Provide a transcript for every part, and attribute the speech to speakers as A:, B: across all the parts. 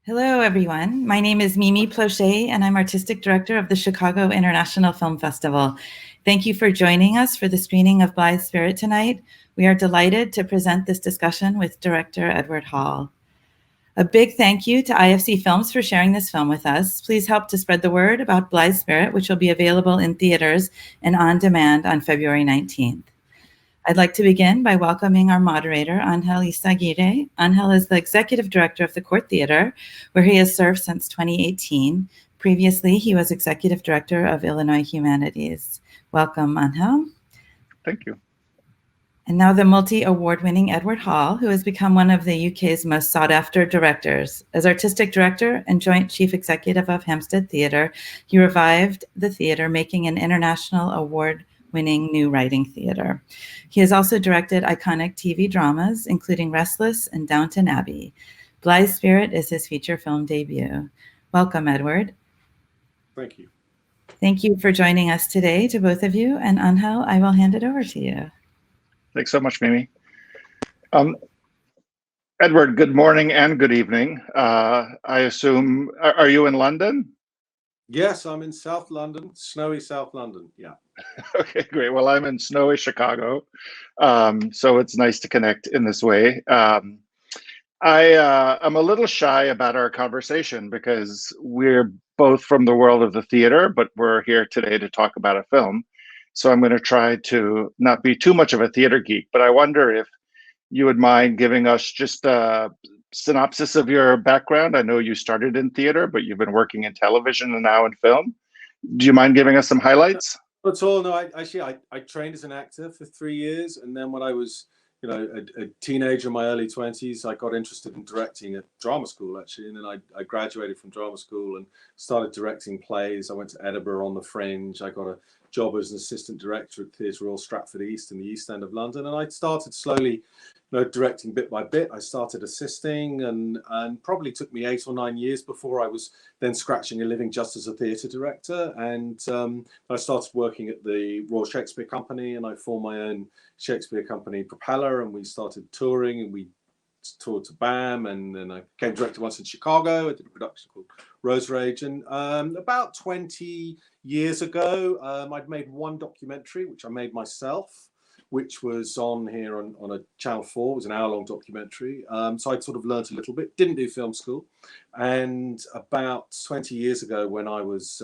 A: Hello, everyone. My name is Mimi Plochet, and I'm Artistic Director of the Chicago International Film Festival. Thank you for joining us for the screening of Blithe Spirit tonight. We are delighted to present this discussion with director Edward Hall. A big thank you to IFC Films for sharing this film with us. Please help to spread the word about Blithe Spirit, which will be available in theaters and on demand on February 19th. I'd like to begin by welcoming our moderator, Angel Izaguirre. Angel is the executive director of the Court Theater, where he has served since 2018. Previously, he was executive director of Illinois Humanities. Welcome, Angel.
B: Thank you.
A: And now the multi-award-winning Edward Hall, who has become one of the UK's most sought-after directors. As artistic director and joint chief executive of Hampstead Theatre, he revived the theatre, making an international award-winning new writing theatre. He has also directed iconic TV dramas, including Restless and Downton Abbey. Blithe Spirit is his feature film debut. Welcome, Edward.
C: Thank you.
A: Thank you for joining us today, to both of you. And Angel, I will hand it over to you.
B: Thanks so much, Mimi. Edward, good morning and good evening. I assume, are you in London?
C: Yes, I'm in South London, snowy South London, yeah.
B: Okay, great. Well, I'm in snowy Chicago, so it's nice to connect in this way. I'm a little shy about our conversation because we're both from the world of the theater, but we're here today to talk about a film. So I'm going to try to not be too much of a theater geek, but I wonder if you would mind giving us just a synopsis of your background. I know you started in theater, but you've been working in television and now in film. Do you mind giving us some highlights?
C: Not at all. No, I trained as an actor for 3 years, and then when I was, a teenager in my early 20s, I got interested in directing at drama school actually, and then I graduated from drama school and started directing plays. I went to Edinburgh on the Fringe. I got a job as an assistant director at Theatre Royal Stratford East in the East End of London, and I started slowly directing bit by bit. I started assisting, and probably took me 8 or 9 years before I was then scratching a living just as a theatre director. And I started working at the Royal Shakespeare Company, and I formed my own Shakespeare Company, Propeller, and we started touring, and we toured to BAM, and then I became director once in Chicago. I did a production called Rose Rage, and about 20 years ago, I'd made one documentary, which I made myself, which was on here on a Channel 4. It was an hour-long documentary. So I'd sort of learnt a little bit, didn't do film school. And about 20 years ago, when I was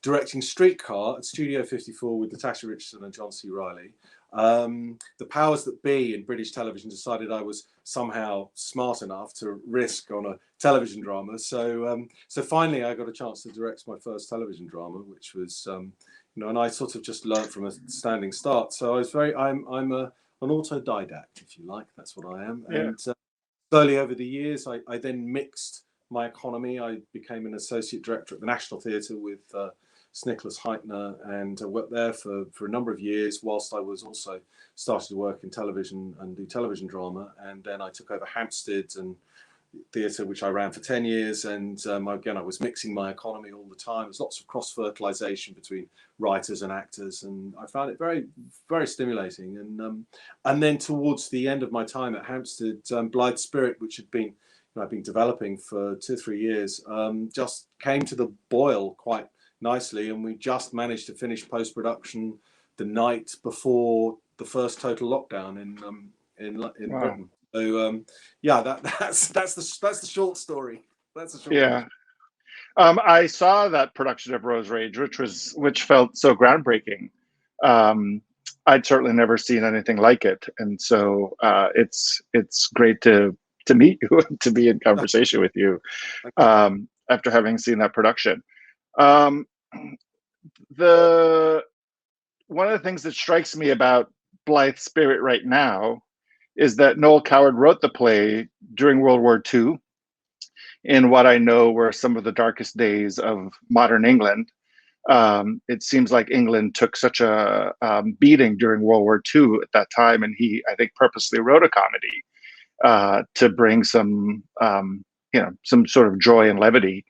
C: directing Streetcar at Studio 54 with Natasha Richardson and John C. Reilly, the powers that be in British television decided I was somehow smart enough to risk on a television drama. So finally, I got a chance to direct my first television drama, which was... and I sort of just learned from a standing start. So I'm an autodidact, if you like. That's what I am. Yeah. And slowly over the years, I then mixed my economy. I became an associate director at the National Theatre with Nicholas Heitner, and I worked there for a number of years, whilst I was also started to work in television and do television drama. And then I took over Hampstead and theatre, which I ran for 10 years, and again, I was mixing my economy all the time. There's lots of cross-fertilization between writers and actors, and I found it very, very stimulating. And then towards the end of my time at Hampstead, Blithe Spirit, which had been I've been developing for 2 or 3 years, just came to the boil quite nicely, and we just managed to finish post-production the night before the first total lockdown in wow. Britain. So yeah, that's the short story. That's the short story.
B: I saw that production of Rose Rage, which felt so groundbreaking. I'd certainly never seen anything like it, and so it's great to meet you, to be in conversation with you after having seen that production. One of the things that strikes me about Blithe Spirit right now is that Noel Coward wrote the play during World War II, in what I know were some of the darkest days of modern England. It seems like England took such a beating during World War II at that time, and he, I think, purposely wrote a comedy to bring some sort of joy and levity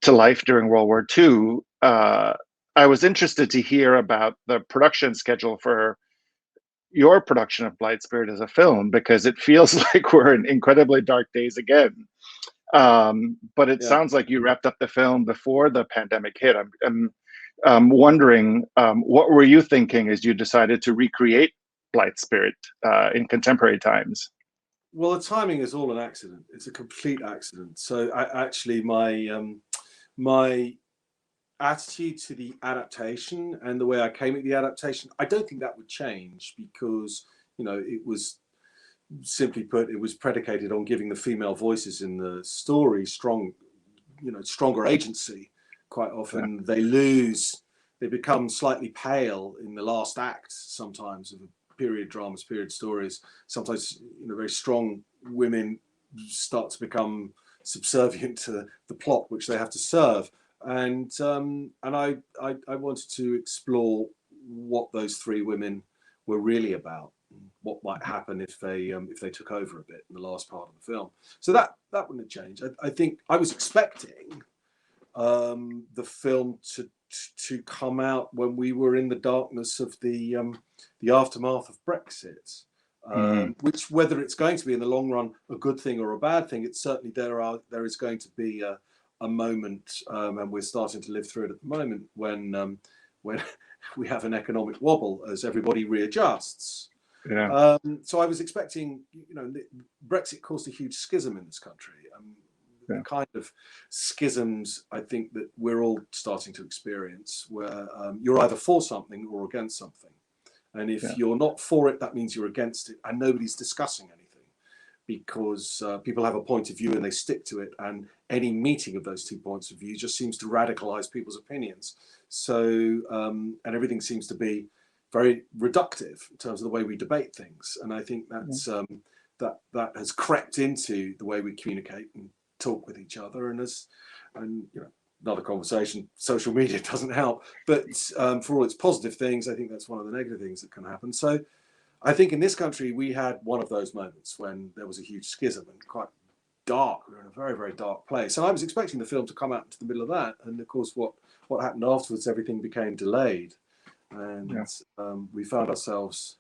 B: to life during World War II. I was interested to hear about the production schedule for your production of Blithe Spirit as a film, because it feels like we're in incredibly dark days again. But it sounds like you wrapped up the film before the pandemic hit. I'm wondering, what were you thinking as you decided to recreate Blithe Spirit in contemporary times?
C: Well, the timing is all an accident. It's a complete accident. So actually, my attitude to the adaptation and the way I came at the adaptation, I don't think that would change, because, you know, it was, simply put, it was predicated on giving the female voices in the story stronger agency. Quite often they become slightly pale in the last act sometimes of period dramas, period stories. Sometimes, very strong women start to become subservient to the plot which they have to serve. And I wanted to explore what those three women were really about, what might happen if they took over a bit in the last part of the film. So that wouldn't have changed. I think I was expecting the film to come out when we were in the darkness of the aftermath of Brexit, which, whether it's going to be in the long run a good thing or a bad thing, it's certainly there is going to be a moment, and we're starting to live through it at the moment, when we have an economic wobble as everybody readjusts.
B: Yeah.
C: So I was expecting, Brexit caused a huge schism in this country. The kind of schisms I think that we're all starting to experience, where you're either for something or against something. And if you're not for it, that means you're against it, and nobody's discussing anything, because people have a point of view and they stick to it, and any meeting of those two points of view just seems to radicalize people's opinions. So, and everything seems to be very reductive in terms of the way we debate things. And I think that's that has crept into the way we communicate and talk with each other. And another conversation, social media doesn't help, but for all its positive things, I think that's one of the negative things that can happen. So I think in this country we had one of those moments when there was a huge schism and quite dark. We were in a very, very dark place. And I was expecting the film to come out into the middle of that, and of course what happened afterwards, everything became delayed, and we found ourselves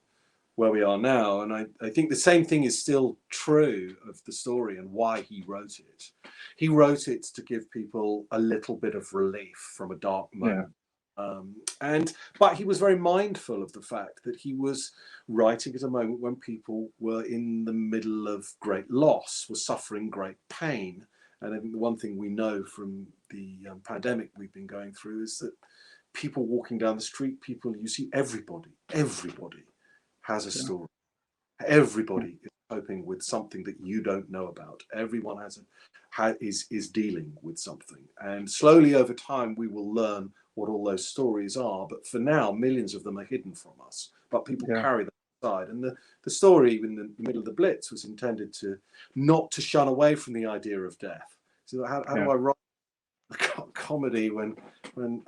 C: where we are now. And I think the same thing is still true of the story and why he wrote it. He wrote it to give people a little bit of relief from a dark moment. But he was very mindful of the fact that he was writing at a moment when people were in the middle of great loss, were suffering great pain. And I think the one thing we know from the pandemic we've been going through is that people walking down the street, you see everybody has a story. Everybody is coping with something that you don't know about. Everyone is dealing with something. And slowly over time, we will learn what all those stories are. But for now, millions of them are hidden from us. But people carry them inside. And the story in the middle of the Blitz was intended not to shun away from the idea of death. So how do I write a comedy when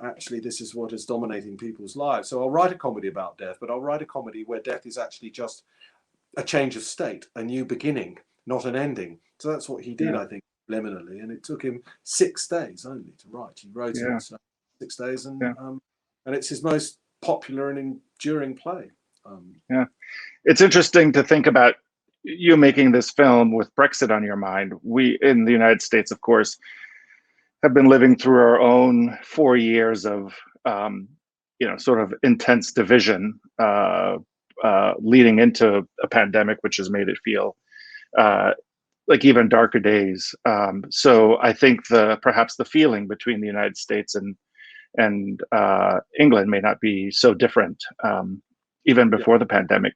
C: actually this is what is dominating people's lives? So I'll write a comedy about death, but I'll write a comedy where death is actually just a change of state, a new beginning, not an ending. So that's what he did, I think, liminally, and it took him 6 days only to write. He wrote it in 6 days, and it's his most popular and enduring play.
B: It's interesting to think about you making this film with Brexit on your mind. We in the United States, of course, have been living through our own 4 years of sort of intense division leading into a pandemic, which has made it feel like even darker days. So I think perhaps the feeling between the United States and England may not be so different, even before the pandemic.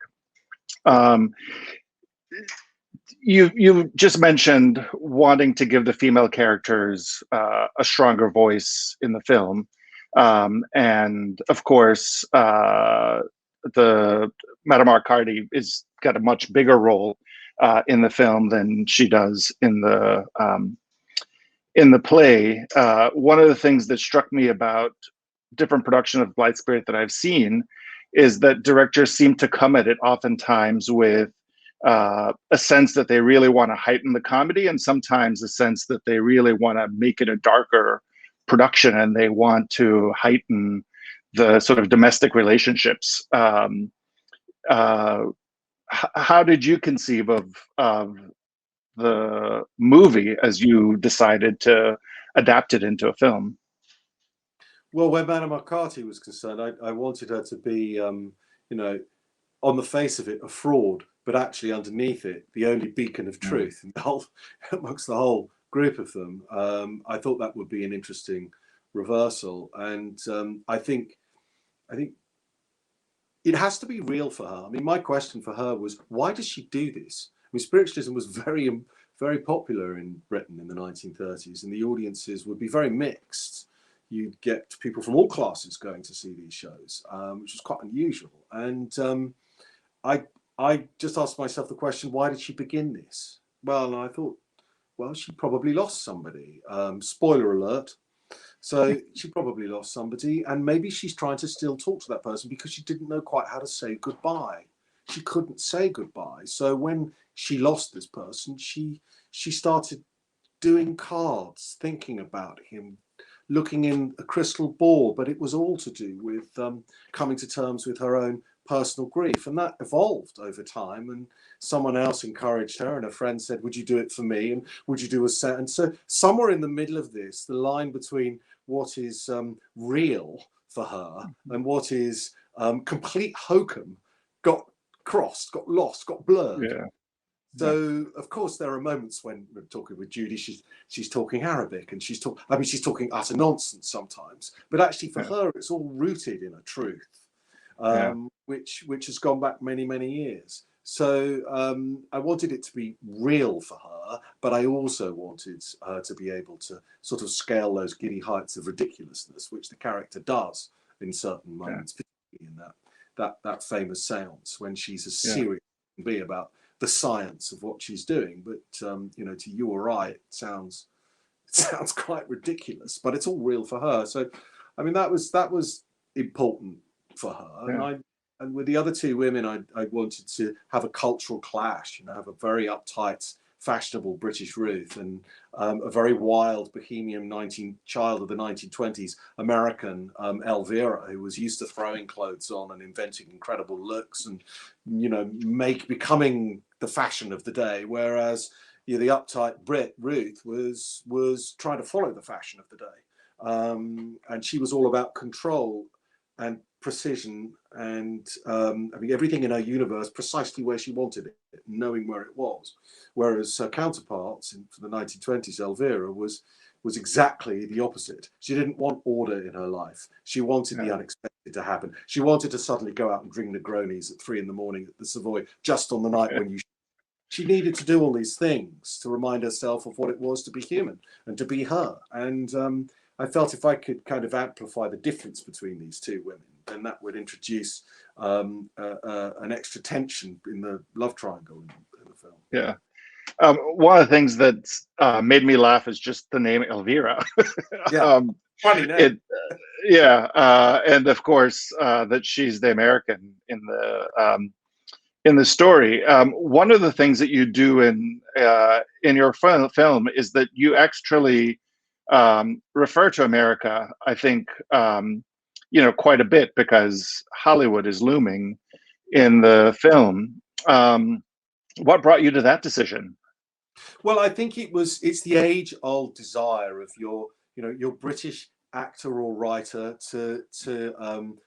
B: You just mentioned wanting to give the female characters a stronger voice in the film, and of course, the Madame Acarti is got a much bigger role in the film than she does in the play. One of the things that struck me about different production of Blithe Spirit that I've seen is that directors seem to come at it oftentimes with a sense that they really want to heighten the comedy, and sometimes a sense that they really want to make it a darker production and they want to heighten the sort of domestic relationships. How did you conceive of the movie as you decided to adapt it into a film?
C: Well, where Madame Acarti was concerned, I wanted her to be, on the face of it, a fraud, but actually underneath it, the only beacon of truth in the whole, amongst the whole group of them. I thought that would be an interesting reversal, and I think it has to be real for her. I mean, my question for her was, why does she do this? I mean, spiritualism was very popular in Britain in the 1930s, and the audiences would be very mixed. You'd get people from all classes going to see these shows, which was quite unusual. And I just asked myself the question, why did she begin this? Well, and I thought, well, she probably lost somebody. Spoiler alert. So she probably lost somebody, and maybe she's trying to still talk to that person because she didn't know quite how to say goodbye. She couldn't say goodbye. So when she lost this person, she started doing cards, thinking about him, looking in a crystal ball, but it was all to do with coming to terms with her own personal grief. And that evolved over time, and someone else encouraged her, and a friend said, would you do it for me? And would you do a set? And so somewhere in the middle of this, the line between what is real for her and what is complete hokum got crossed, got lost, got blurred.
B: Yeah.
C: So of course there are moments when we're talking with Judi, she's talking Arabic, and she's talking utter nonsense sometimes, but actually for her it's all rooted in a truth, which has gone back many years. So I wanted it to be real for her, but I also wanted her to be able to sort of scale those giddy heights of ridiculousness, which the character does in certain moments, particularly in that famous seance when she's as serious as can be about the science of what she's doing. But to you or I, it sounds quite ridiculous, but it's all real for her. So I mean, that was important for her. And with the other two women, I wanted to have a cultural clash, have a very uptight, fashionable British Ruth and a very wild bohemian child of the 1920s American Elvira, who was used to throwing clothes on and inventing incredible looks and becoming the fashion of the day, whereas the uptight Brit Ruth was trying to follow the fashion of the day, and she was all about control and precision and everything in her universe precisely where she wanted it, knowing where it was. Whereas her counterparts for the 1920s, Elvira, was exactly the opposite. She didn't want order in her life. She wanted the unexpected to happen. She wanted to suddenly go out and drink Negronis at 3 a.m. at the Savoy just on the night when she needed to do all these things to remind herself of what it was to be human and to be her. And I felt if I could kind of amplify the difference between these two women, then that would introduce an extra tension in the love triangle in the film.
B: Yeah. One of the things that made me laugh is just the name Elvira.
C: Funny name.
B: And of course that she's the American in the story. One of the things that you do in your film is that you actually refer to America, I think, quite a bit, because Hollywood is looming in the film. What brought you to that decision?
C: Well, I think it's the age-old desire of your British actor or writer to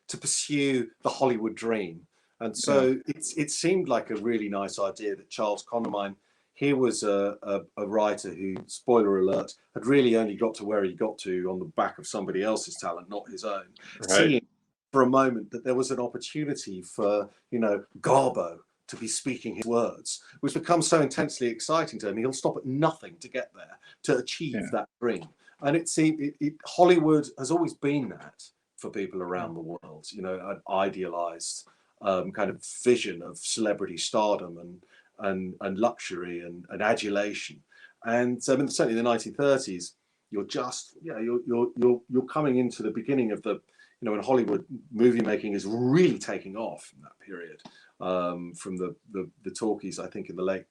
C: pursue the Hollywood dream. And so it seemed like a really nice idea that Charles Condamine, here was a writer who, spoiler alert, had really only got to where he got to on the back of somebody else's talent, not his own. Right. Seeing for a moment that there was an opportunity for, Garbo to be speaking his words, which becomes so intensely exciting to him. He'll stop at nothing to get there, to achieve that dream. And it seemed Hollywood has always been that for people around the world, an idealized kind of vision of celebrity stardom and luxury and adulation. And certainly in the 1930s, you're coming into the beginning of the, when Hollywood movie making is really taking off in that period. From the talkies, I think in the late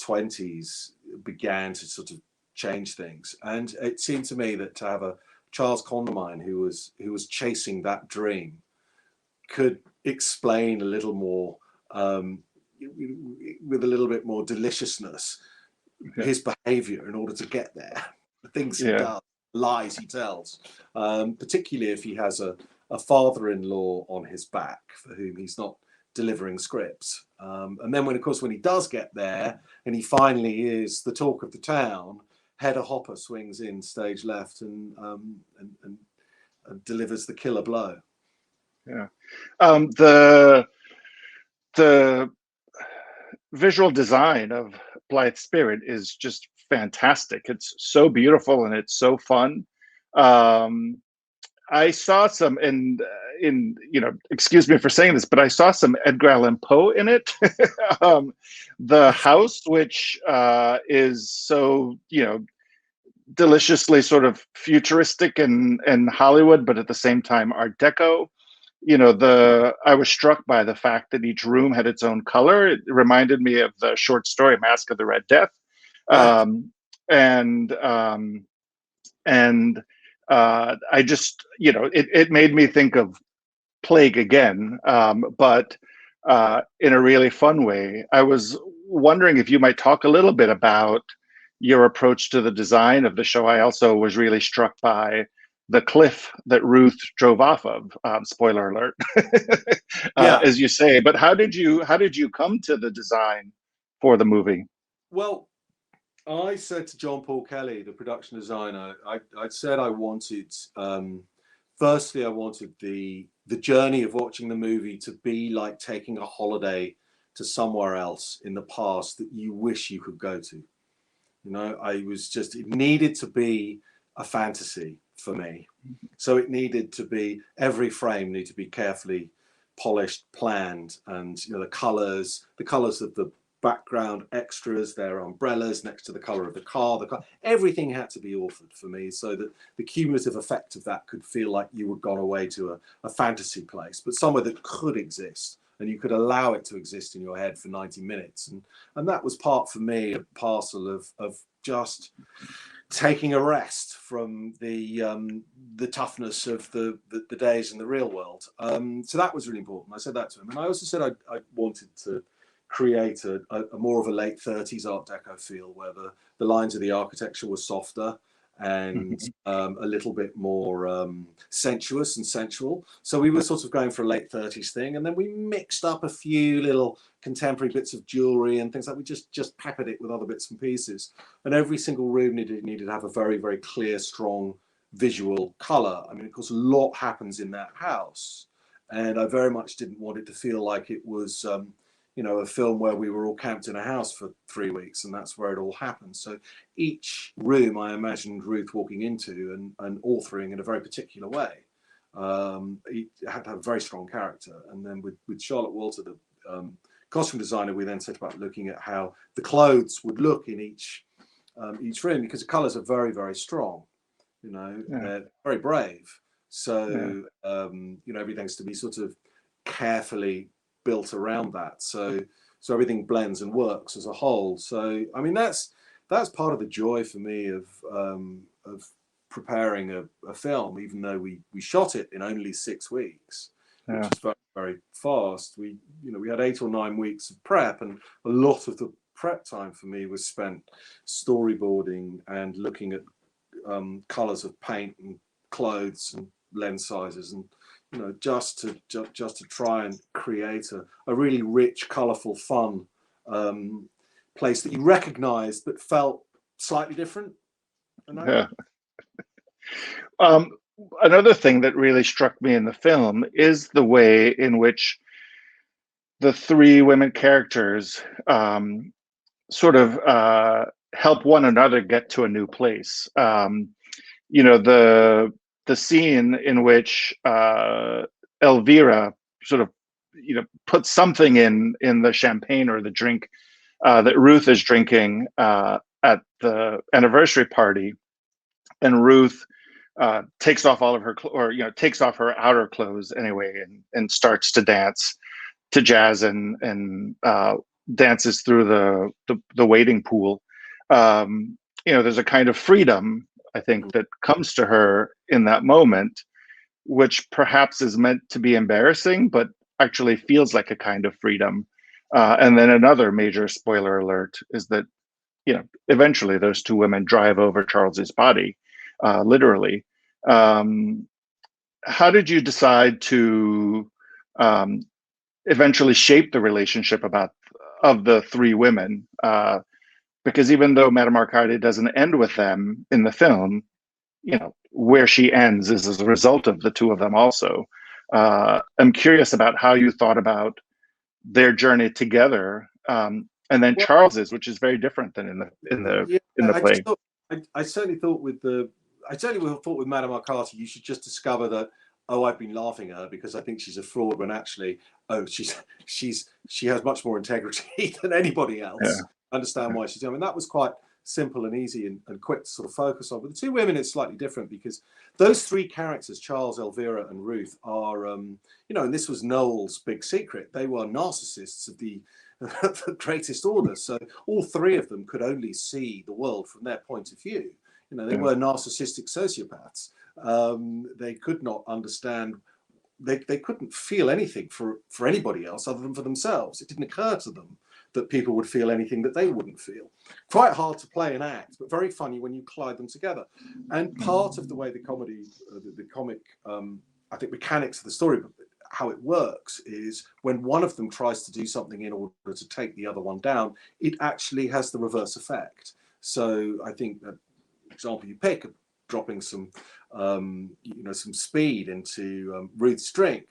C: 20s, began to sort of change things. And it seemed to me that to have a Charles Condamine who was chasing that dream could explain a little more, with a little bit more deliciousness, his behavior in order to get there, the things he
B: Yeah.
C: does, lies he tells, particularly if he has a father-in-law on his back for whom he's not delivering scripts. And then when he does get there and he finally is the talk of the town, Hedda Hopper swings in stage left and delivers the killer blow.
B: Yeah. The visual design of Blithe Spirit is just fantastic. It's so beautiful and it's so fun. I saw some in excuse me for saying this, but I saw some Edgar Allan Poe in it. The house, which is so deliciously sort of futuristic and Hollywood, but at the same time Art Deco. I was struck by the fact that each room had its own color. It reminded me of the short story Mask of the Red Death.
C: Yeah.
B: I just, it made me think of Plague again, but in a really fun way. I was wondering if you might talk a little bit about your approach to the design of the show. I also was really struck by the cliff that Ruth drove off of. Spoiler alert, as you say. But how did you come to the design for the movie?
C: Well, I said to John Paul Kelly, the production designer, I said I wanted, firstly, I wanted the journey of watching the movie to be like taking a holiday to somewhere else in the past that you wish you could go to. It needed to be a fantasy for me. So it needed to be, every frame needed to be carefully polished, planned, and the colors of the background extras, their umbrellas next to the color of the car, everything had to be authored for me so that the cumulative effect of that could feel like you had gone away to a fantasy place, but somewhere that could exist and you could allow it to exist in your head for 90 minutes. And that was part, for me, a parcel of just taking a rest from the toughness of the days in the real world. So that was really important. I said that to him. And I also said I wanted to create a more of a late 30s Art Deco feel, where the lines of the architecture were softer and a little bit more sensuous and sensual. So we were sort of going for a late 30s thing, and then we mixed up a few little contemporary bits of jewelry and things like we just peppered it with other bits and pieces. And every single room needed to have a very, very clear, strong visual color. I mean, of course, a lot happens in that house, and I very much didn't want it to feel like it was a film where we were all camped in a house for 3 weeks and that's where it all happened. So each room I imagined Ruth walking into and authoring in a very particular way. It had to have a very strong character. And then with Charlotte Walter, the costume designer, we then set about looking at how the clothes would look in each room, because the colors are very, very strong. They're very brave. So everything's to be sort of carefully built around that, so everything blends and works as a whole. So I mean, that's part of the joy for me of preparing a film, even though we shot it in only 6 weeks, which is very, very fast. We had 8 or 9 weeks of prep, and a lot of the prep time for me was spent storyboarding and looking at colors of paint and clothes and lens sizes, and just to try and create a really rich, colorful, fun place that you recognized but felt slightly different.
B: Another thing that really struck me in the film is the way in which the 3 women characters sort of help one another get to a new place. The scene in which Elvira sort of puts something in the champagne or the drink that Ruth is drinking at the anniversary party, and Ruth takes off all of her takes off her outer clothes anyway and starts to dance to jazz and dances through the waiting pool. There's a kind of freedom, I think, that comes to her in that moment, which perhaps is meant to be embarrassing, but actually feels like a kind of freedom. And then another major spoiler alert is that, eventually those two women drive over Charles's body, literally. How did you decide to eventually shape the relationship of the three women? Because even though Madame Acarti doesn't end with them in the film, where she ends is as a result of the two of them also. I'm curious about how you thought about their journey together, and then Charles's, which is very different than in the play.
C: I certainly thought with Madame Acarti, you should just discover that, oh, I've been laughing at her because I think she's a fraud, when actually, oh, she has much more integrity than anybody else.
B: Yeah.
C: Understand why she's doing. I mean, that was quite simple and easy and quick to sort of focus on. But the two women, it's slightly different, because those three characters, Charles, Elvira, and Ruth, are, and this was Noel's big secret. They were narcissists of the greatest order. So all three of them could only see the world from their point of view. They were narcissistic sociopaths. They could not understand. They couldn't feel anything for anybody else other than for themselves. It didn't occur to them that people would feel anything that they wouldn't feel. Quite hard to play and act, but very funny when you collide them together. And part of the way the comedy, the comic, I think, mechanics of the story, how it works is when one of them tries to do something in order to take the other one down, it actually has the reverse effect. So I think that example you pick, dropping some, some speed into Ruth's drink,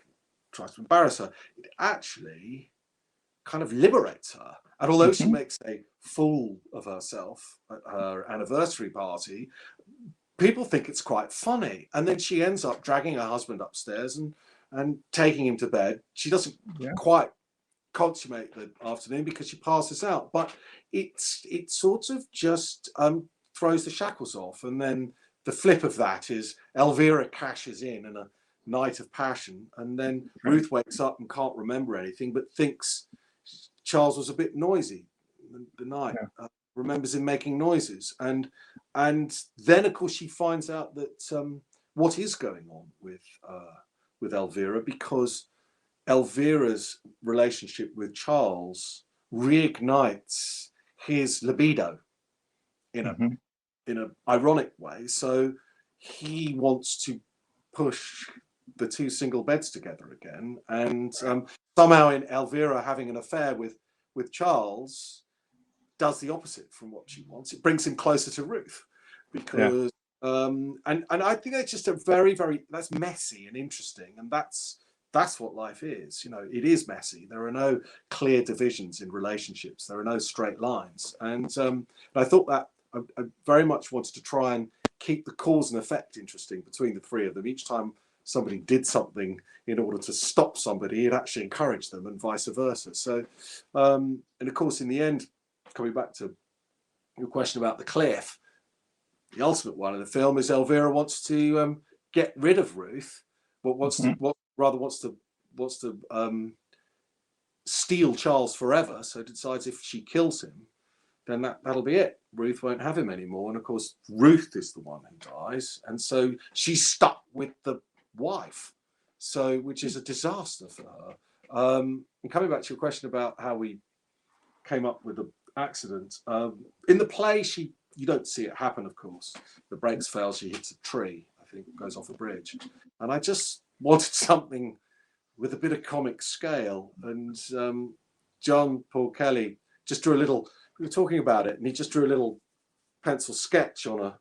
C: tries to embarrass her, it actually kind of liberates her. And although she makes a fool of herself at her anniversary party, people think it's quite funny. And then she ends up dragging her husband upstairs and taking him to bed. She doesn't quite consummate the afternoon because she passes out, but it sort of just throws the shackles off. And then the flip of that is Elvira cashes in a night of passion, and then Ruth wakes up and can't remember anything, but thinks Charles was a bit noisy the night, remembers him making noises. And then, of course, she finds out that what is going on with Elvira, because Elvira's relationship with Charles reignites his libido in a ironic way. So he wants to push the two single beds together again, and somehow in Elvira having an affair with Charles does the opposite from what she wants. It brings him closer to Ruth, because and I think that's just a very, very, that's messy and interesting, and that's what life is. It is messy. There are no clear divisions in relationships. There are no straight lines, and I thought that I very much wanted to try and keep the cause and effect interesting between the three of them. Each time somebody did something in order to stop somebody, it actually encouraged them, and vice versa. So, and of course, in the end, coming back to your question about the cliff, the ultimate one in the film is Elvira wants to get rid of Ruth, but wants to steal Charles forever. So decides if she kills him, then that'll be it. Ruth won't have him anymore. And of course, Ruth is the one who dies, and so she's stuck with the wife, so which is a disaster for her. And coming back to your question about how we came up with the accident, in the play, you don't see it happen, of course. The brakes fail, she hits a tree, I think, goes off a bridge. And I just wanted something with a bit of comic scale. And John Paul Kelly just drew a little, we were talking about it, and he just drew a little pencil sketch on a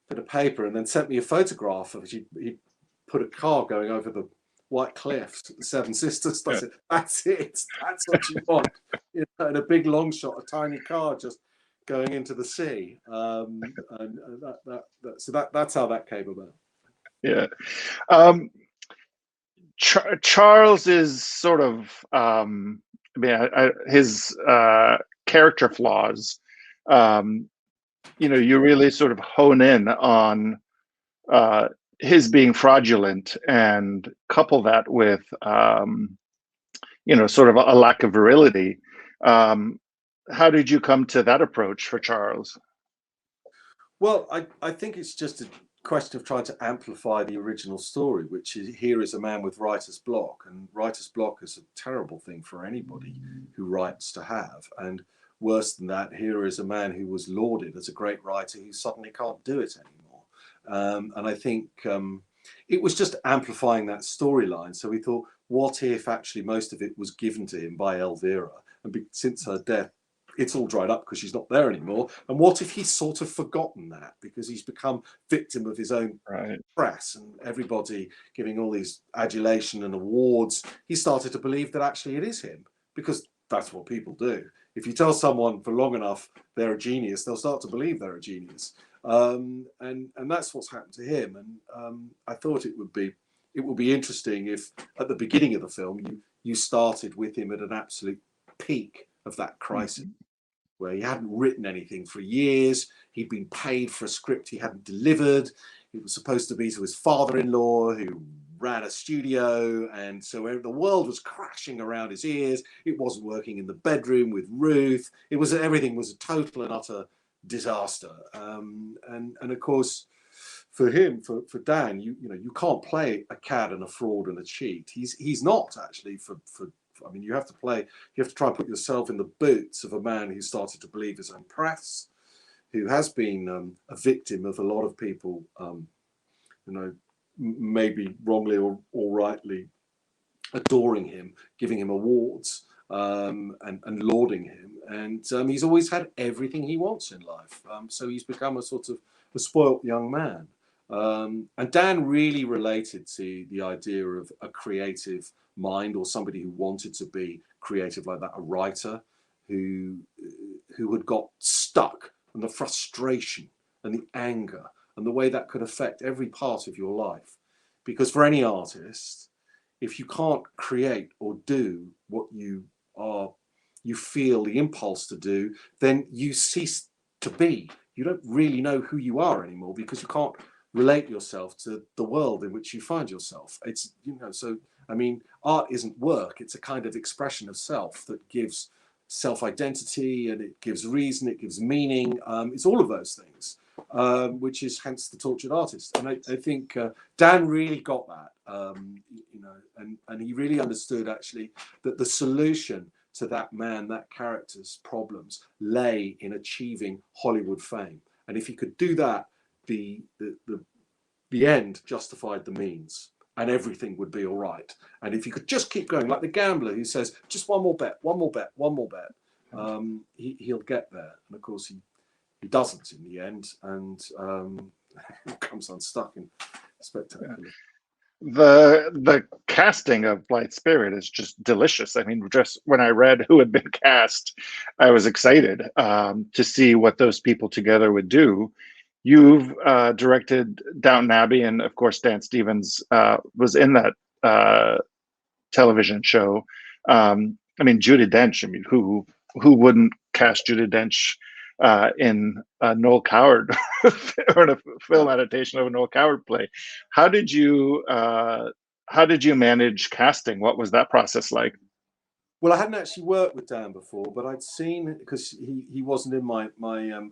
C: bit of paper and then sent me a photograph of it. He put a car going over the White Cliffs at the Seven Sisters. I said, that's it. That's what you want. And a big long shot, a tiny car just going into the sea. So that's how that came about.
B: Yeah. Charles is sort of, his character flaws, you really sort of hone in on his being fraudulent, and couple that with, sort of a lack of virility. How did you come to that approach for Charles?
C: Well, I think it's just a question of trying to amplify the original story, which is, here is a man with writer's block, and writer's block is a terrible thing for anybody who writes to have. And worse than that, here is a man who was lauded as a great writer who suddenly can't do it anymore. And I think it was just amplifying that storyline. So we thought, what if actually most of it was given to him by Elvira, and since her death, it's all dried up because she's not there anymore. And what if he's sort of forgotten that because he's become victim of his own press and everybody giving all these adulation and awards? He started to believe that actually it is him, because that's what people do. If you tell someone for long enough they're a genius, they'll start to believe they're a genius. And that's what's happened to him. And I thought it would be interesting if at the beginning of the film you started with him at an absolute peak of that crisis, where he hadn't written anything for years. He'd been paid for a script he hadn't delivered. It was supposed to be to his father-in-law, who ran a studio, and so the world was crashing around his ears. It wasn't working in the bedroom with Ruth. Everything was a total and utter disaster. And of course, for him, for Dan, you can't play a cad and a fraud and a cheat. He's not actually I mean, you have to try and put yourself in the boots of a man who started to believe his own press, who has been a victim of a lot of people, maybe wrongly or rightly adoring him, giving him awards, and lauding him. And he's always had everything he wants in life. So he's become a sort of a spoilt young man. And Dan really related to the idea of a creative mind, or somebody who wanted to be creative like that, a writer who had got stuck, and the frustration and the anger and the way that could affect every part of your life. Because for any artist, if you can't create or do what you feel the impulse to do, then you cease to be. You don't really know who you are anymore, because you can't relate yourself to the world in which you find yourself. It's, so, I mean, art isn't work. It's a kind of expression of self that gives self-identity, and it gives reason, it gives meaning. It's all of those things, which is hence the tortured artist. And I think Dan really got that, and he really understood actually that the solution to that character's problems lay in achieving Hollywood fame. And if he could do that, the end justified the means, and everything would be all right. And if you could just keep going, like the gambler who says, just one more bet, he'll get there. And of course he doesn't in the end, and comes unstuck in spectacular.
B: The casting of Blithe Spirit is just delicious. I mean, just when I read who had been cast, I was excited to see what those people together would do. You've directed Downton Abbey, and of course, Dan Stevens was in that television show. I mean, Judi Dench. I mean, who wouldn't cast Judi Dench in a Noel Coward or in a film adaptation of a Noel Coward play? How did you manage casting? What was that process like?
C: Well, I hadn't actually worked with Dan before, but I'd seen, because he wasn't in my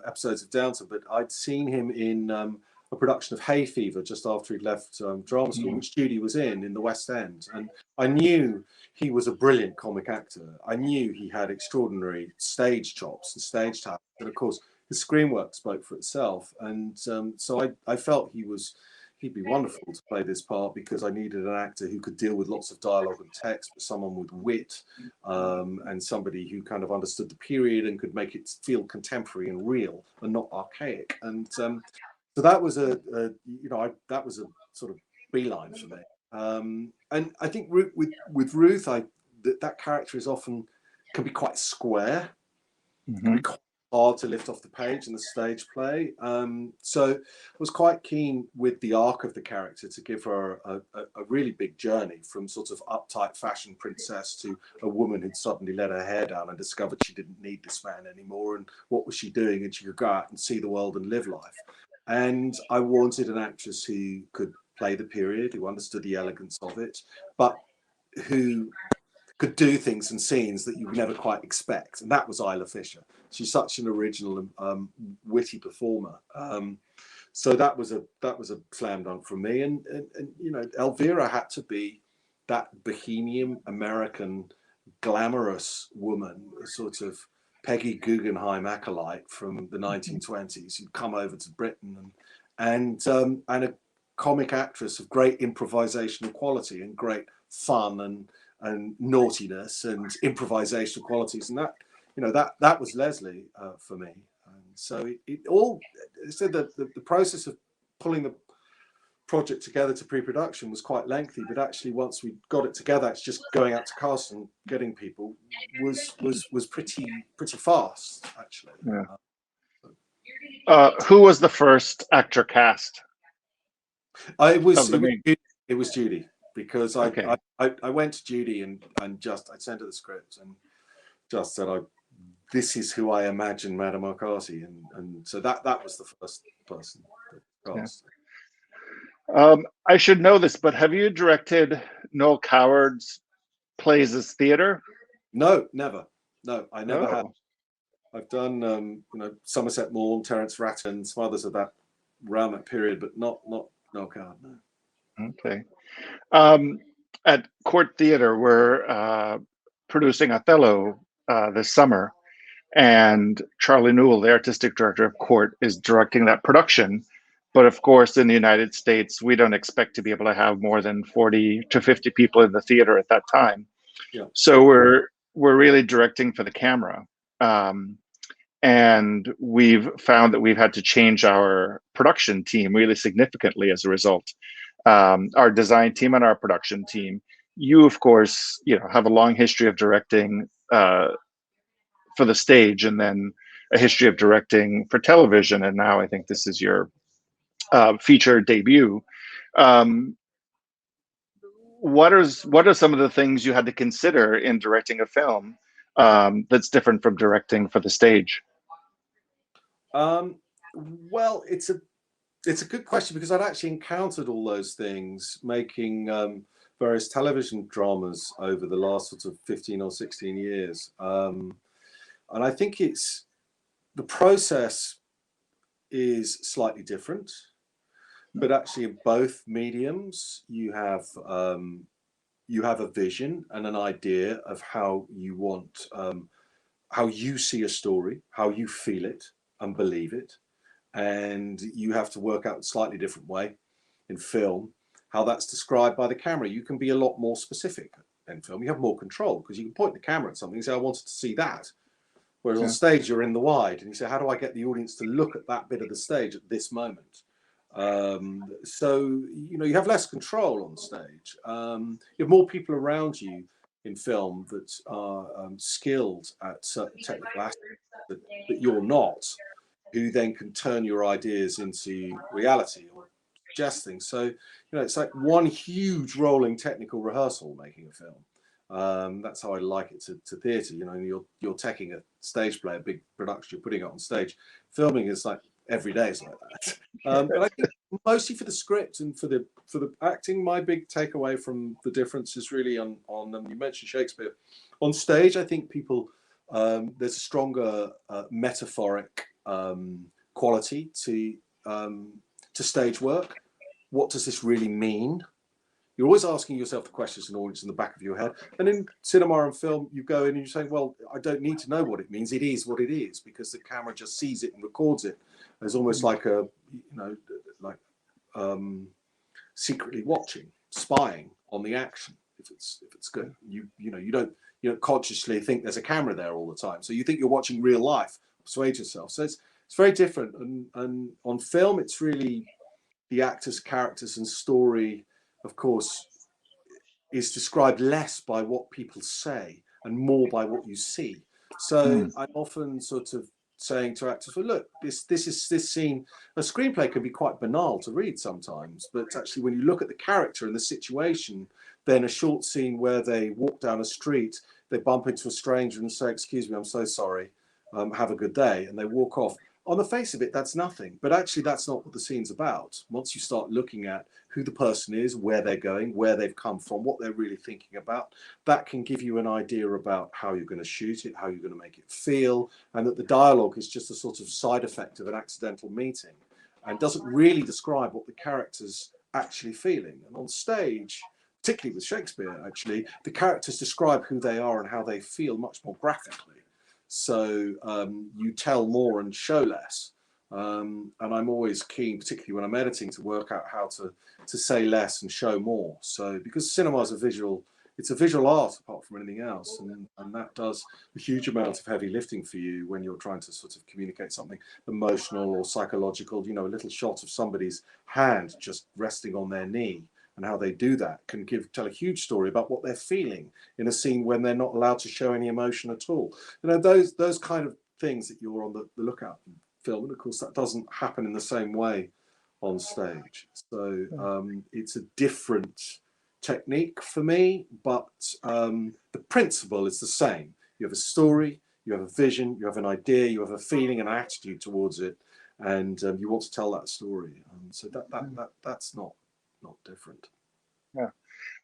C: episodes of Downton, but I'd seen him in a production of Hay Fever just after he'd left drama school, which Judi was in the West End. And I knew he was a brilliant comic actor. I knew he had extraordinary stage chops and stage talent. And of course, his screen work spoke for itself. And so I felt he'd be wonderful to play this part, because I needed an actor who could deal with lots of dialogue and text, but someone with wit, and somebody who kind of understood the period and could make it feel contemporary and real and not archaic. And so that was that was a sort of beeline for me. And I think with Ruth, that character can be quite square, can be quite hard to lift off the page in the stage play. So I was quite keen with the arc of the character to give her a really big journey from sort of uptight fashion princess to a woman who'd suddenly let her hair down and discovered she didn't need this man anymore, and what was she doing, and she could go out and see the world and live life. And I wanted an actress who could play the period, who understood the elegance of it, but who could do things and scenes that you would never quite expect. And that was Isla Fisher. She's such an original and witty performer. So that was a slam dunk from me. And Elvira had to be that bohemian American glamorous woman, a sort of Peggy Guggenheim acolyte from the 1920s who'd come over to Britain, and a comic actress of great improvisational quality and great fun and naughtiness and improvisational qualities, and that was Leslie for me. And so it all said that the process of pulling the project together to pre-production was quite lengthy, but actually once we got it together, it's just going out to cast and getting people was pretty fast actually.
B: Yeah. Who was the first actor cast?
C: It was Judi, because I went to Judi and I sent her the script and just said, this is who I imagine Madame Acarti, and so that was the first person that cast.
B: I should know this, but have you directed Noel Coward's plays as theater?
C: No, never. No, I never have. I've done Somerset Maugham, Terence Ratton, some others of that around that period, but not Noel Coward. No.
B: Okay. At Court Theatre, we're producing Othello this summer, and Charlie Newell, the artistic director of Court, is directing that production. But of course, in the United States, we don't expect to be able to have more than 40 to 50 people in the theater at that time.
C: Yeah.
B: So we're really directing for the camera. And we've found that we've had to change our production team really significantly as a result. Our design team and our production team. You, of course, have a long history of directing for the stage, and then a history of directing for television. And now I think this is your feature debut. What are some of the things you had to consider in directing a film that's different from directing for the stage?
C: Well, it's a good question, because I'd actually encountered all those things making various television dramas over the last sort of 15 or 16 years. And I think the process is slightly different, but actually in both mediums you have a vision and an idea of how you want, how you see a story, how you feel it and believe it. And you have to work out a slightly different way in film how that's described by the camera. You can be a lot more specific in film. You have more control, because you can point the camera at something and say, I wanted to see that. Whereas on stage, you're in the wide, and you say, how do I get the audience to look at that bit of the stage at this moment? So, you have less control on stage. You have more people around you in film that are skilled at certain technical aspects that you're not, who then can turn your ideas into reality or suggest things. So, it's like one huge rolling technical rehearsal making a film. That's how I like it to theatre. You're taking a stage play, a big production, you're putting it on stage. Filming is like every day is like that. But I think mostly for the script and for the acting, my big takeaway from the difference is really on you mentioned Shakespeare. On stage, I think people there's a stronger metaphoric quality to stage work. What does this really mean? You're always asking yourself the questions and audience in the back of your head. And in cinema and film, you go in and you say, well, I don't need to know what it means. It is what it is, because the camera just sees it and records it. There's almost like secretly watching, spying on the action. If it's good, you don't consciously think there's a camera there all the time. So you think you're watching real life. Persuade yourself. So it's very different. And on film, it's really the actors, characters, and story, of course, is described less by what people say and more by what you see. So I'm often sort of saying to actors, well, look, this scene, a screenplay can be quite banal to read sometimes, but actually when you look at the character and the situation, then a short scene where they walk down a street, they bump into a stranger and say, excuse me, I'm so sorry, have a good day, and they walk off. On the face of it, that's nothing, but actually that's not what the scene's about. Once you start looking at who the person is, where they're going, where they've come from, what they're really thinking about, that can give you an idea about how you're going to shoot it, how you're going to make it feel, and that the dialogue is just a sort of side effect of an accidental meeting and doesn't really describe what the character's actually feeling. And on stage, particularly with Shakespeare, actually, the characters describe who they are and how they feel much more graphically. So you tell more and show less. And I'm always keen, particularly when I'm editing, to work out how to say less and show more. So because cinema is it's a visual art apart from anything else, and that does a huge amount of heavy lifting for you when you're trying to sort of communicate something emotional or psychological. You know, a little shot of somebody's hand just resting on their knee, and how they do that can tell a huge story about what they're feeling in a scene when they're not allowed to show any emotion at all. You know, those kind of things that you're on the lookout for. Film, and of course that doesn't happen in the same way on stage. So it's a different technique for me, but the principle is the same. You have a story, you have a vision, you have an idea, you have a feeling and attitude towards it, and you want to tell that story. So that's not different.
B: Yeah.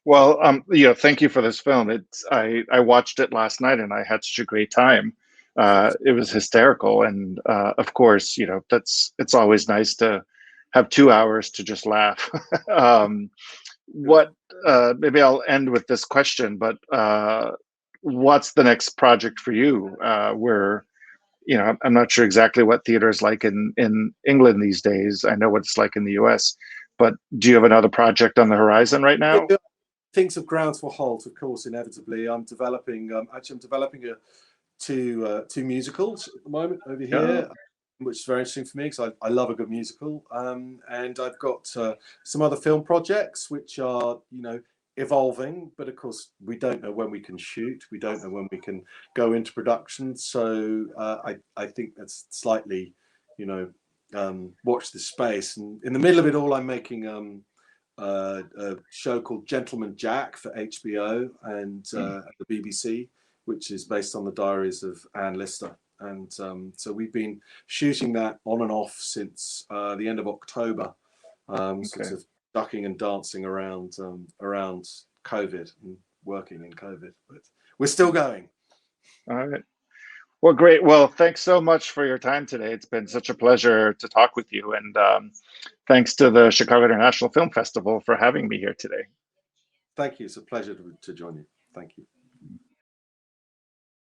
B: Well, you know, thank you for this film. I watched it last night and I had such a great time. It was hysterical, and of course, you know, it's always nice to have 2 hours to just laugh. Maybe I'll end with this question, but what's the next project for you? You know, I'm not sure exactly what theater is like in England these days. I know what it's like in the US, but do you have another project on the horizon right now?
C: Things have ground to a halt, of course, inevitably. I'm developing two musicals at the moment over here, which is very interesting for me because I love a good musical. And I've got some other film projects which are, you know, evolving, but of course we don't know when we can shoot. We don't know when we can go into production. So I think that's slightly, you know, watch this space. And in the middle of it all, I'm making a show called Gentleman Jack for HBO and the BBC, which is based on the diaries of Anne Lister. And so we've been shooting that on and off since the end of October, sort of ducking and dancing around COVID and working in COVID, but we're still going.
B: All right. Well, great. Well, thanks so much for your time today. It's been such a pleasure to talk with you. And thanks to the Chicago International Film Festival for having me here today.
C: Thank you. It's a pleasure to join you. Thank you.